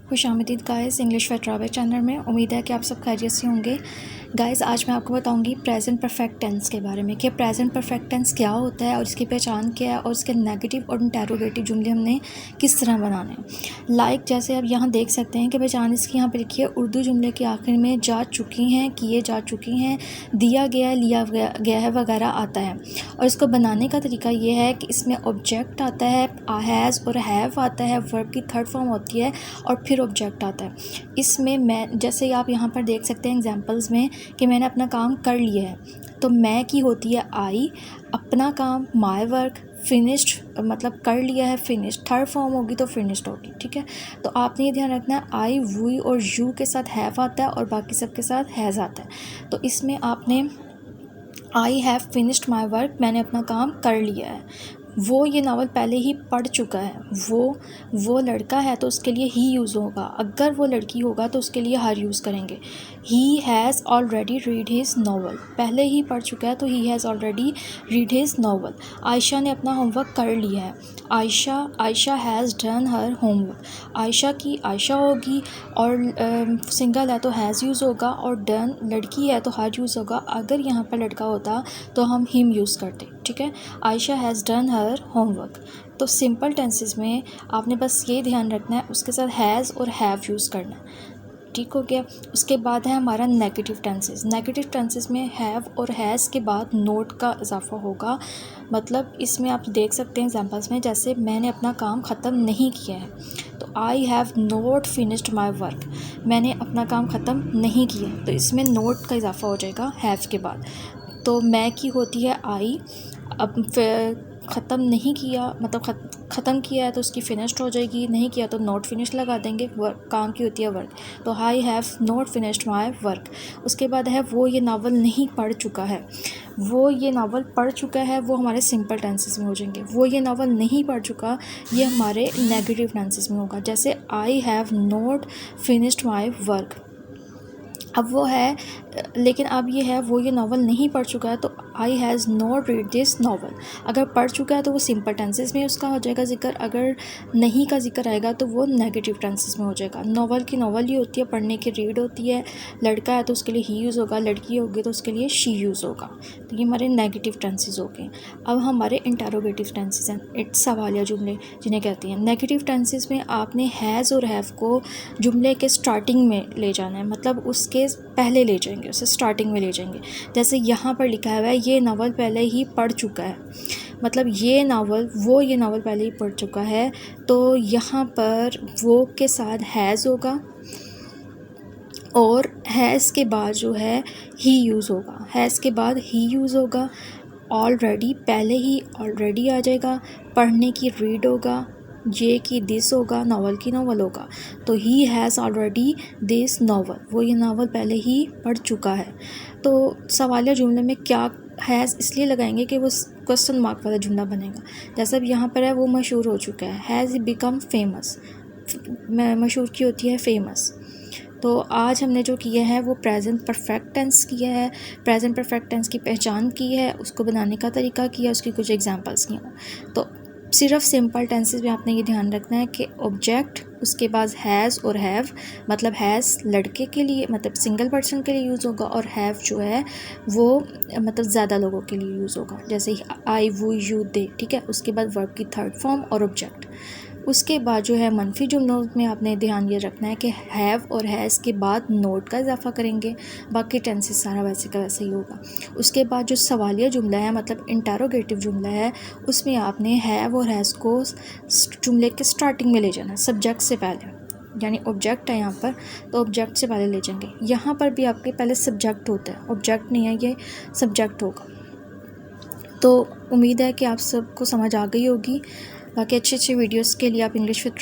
खुशामदीद guys English with Rabia channel में। उम्मीद है कि आप सब खैरियत से होंगे। गाइस आज मैं आपको बताऊंगी प्रेजेंट परफेक्ट टेंस के बारे में कि प्रेजेंट परफेक्ट टेंस क्या होता है और इसकी पहचान क्या है और इसके नेगेटिव और इंटेरोगेटिव जुमले हमने किस तरह बनाने हैं। लाइक जैसे आप यहाँ देख सकते हैं कि पहचान इसकी यहाँ पे लिखी है, उर्दू जुमले के आखिर में जा चुकी हैं, किए जा चुकी हैं, दिया गया, लिया गया है वगैरह आता है। और इसको बनाने का तरीका ये है कि इसमें ऑब्जेक्ट आता है, हैज़ और हैव आता है, वर्ब की थर्ड फॉर्म होती है और फिर ऑब्जेक्ट आता है। इसमें मैं जैसे आप यहाँ पर देख सकते हैं एग्जांपल्स में कि मैंने अपना काम कर लिया है, तो मैं की होती है आई, अपना काम माय वर्क, फिनिश्ड मतलब कर लिया है फिनिश्ड, थर्ड फॉर्म होगी तो फिनिश्ड होगी। ठीक है, तो आपने ये ध्यान रखना है आई, वी और यू के साथ हैव आता है और बाकी सब के साथ हैज़ आता है। तो इसमें आपने I have finished my work, मैंने अपना काम कर लिया है। वो ये नावल पहले ही पढ़ चुका है। वो लड़का है तो उसके लिए ही यूज़ होगा, अगर वो लड़की होगा तो उसके लिए हर यूज़ करेंगे। He has already read his novel, पहले ही पढ़ चुका है तो he has already read his novel. Ayesha ने अपना होमवर्क कर लिया है। Ayesha has done her homework, Ayesha की आयशा होगी और सिंगल है तो हैज़ यूज़ होगा और डन लड़की है तो हर यूज़ होगा। अगर यहाँ पर लड़का होता तो हम हिम यूज़ करते। ठीक है, Ayesha has done her homework. तो सिंपल टेंसेस में आपने बस ये ध्यान रखना है, उसके साथ हैज़ और हैव यूज़ करना है। ठीक हो गया। उसके बाद है हमारा नेगेटिव टेंसेस। नेगेटिव टेंसेस में हैव और हैज़ के बाद नोट का इजाफा होगा। मतलब इसमें आप देख सकते हैं एग्जांपल्स में, जैसे मैंने अपना काम ख़त्म नहीं किया है तो I have not finished my work, मैंने अपना काम ख़त्म नहीं किया, तो इसमें नोट का इजाफा हो जाएगा हैव के बाद। तो मैं की होती है आई, अब ख़त्म नहीं किया मतलब ख़त्म किया है तो उसकी फिनिश्ड हो जाएगी, नहीं किया तो नॉट फिनिश्ड लगा देंगे। वर्क काम की होती है वर्क, तो I have not finished my work. उसके बाद है वो ये नावल नहीं पढ़ चुका है। वो ये नावल पढ़ चुका है वो हमारे सिंपल टेंसेस में हो जाएंगे। वो ये नावल नहीं पढ़ चुका ये हमारे नेगेटिव टेंसेस में होगा। जैसे I have not finished my work, अब वो है लेकिन अब ये है वो ये नावल नहीं पढ़ चुका है तो I has not read this novel. अगर पढ़ चुका है तो वो सिंपल टेंसेस में उसका हो जाएगा जिक्र, अगर नहीं का जिक्र आएगा तो वो नेगेटिव टेंसेस में हो जाएगा। नावल की नावल ही होती है, पढ़ने की रीड होती है। लड़का है तो उसके लिए ही यूज़ होगा, लड़की होगी तो उसके लिए शी यूज़ होगा। तो ये हमारे नेगेटिव टेंसेस हो गए। अब हमारे इंटेरोगेटिव टेंसेस हैं, इट्स सवालिया जुमले जिन्हें कहते हैं। नेगेटिव टेंसेस में आपने हैज़ और हैव को जुमले के स्टार्टिंग में ले जाना है, मतलब उसके पहले ले जाएंगे, उसे स्टार्टिंग में ले जाएंगे। जैसे यहाँ पर लिखा हुआ है ये नावल पहले ही पढ़ चुका है, मतलब ये नावल पहले ही पढ़ चुका है, तो यहाँ पर वो के साथ हैज़ होगा और हैज़ के बाद जो है ही यूज़ होगा। हैज़ के बाद ही यूज़ होगा। ऑलरेडी पहले ही ऑलरेडी आ जाएगा। पढ़ने की रीड होगा। ये की दिस होगा, नावल की नावल होगा, तो he has already this novel, वो ये नावल पहले ही पढ़ चुका है। तो सवालिया जुमले में क्या हैज़ इसलिए लगाएंगे कि वो क्वेश्चन मार्क वाला जुमला बनेगा। जैसे अब यहाँ पर है वो मशहूर हो चुका है, हैज़ बिकम फेमस, मशहूर की होती है फेमस। तो आज हमने जो किया है वो प्रेजेंट परफेक्ट टेंस किया है, प्रेजेंट परफेक्ट टेंस की पहचान की है, उसको बनाने का तरीका किया, उसकी कुछ एग्जांपल्स किया। तो सिर्फ सिंपल टेंसेस में आपने ये ध्यान रखना है कि ऑब्जेक्ट, उसके बाद हैज़ और हैव, मतलब हैज़ लड़के के लिए मतलब सिंगल पर्सन के लिए यूज़ होगा और हैव जो है वो मतलब ज़्यादा लोगों के लिए यूज़ होगा, जैसे आई, वो, यू, दे। ठीक है, उसके बाद वर्ब की थर्ड फॉर्म और ऑब्जेक्ट। उसके बाद जो है मनफी जुमलों में आपने ध्यान ये रखना है कि हैव और हैज़ के बाद नोट का इजाफा करेंगे, बाकी टेंसेस सारा वैसे का वैसे ही होगा। उसके बाद जो सवालिया जुमला है मतलब इंटेरोगेटिव जुमला है, उसमें आपने हैव और हैज़ को जुमले के स्टार्टिंग में ले जाना, सब्जेक्ट से पहले, यानी ऑब्जेक्ट है यहाँ पर तो ऑब्जेक्ट से पहले ले जाएंगे। यहाँ पर भी आपके पहले सब्जेक्ट होता है, ऑब्जेक्ट नहीं है, ये सब्जेक्ट होगा। तो उम्मीद है कि आप सबको समझ आ गई होगी। बाकी अच्छी वीडियोस के लिए आप इंग्लिश विद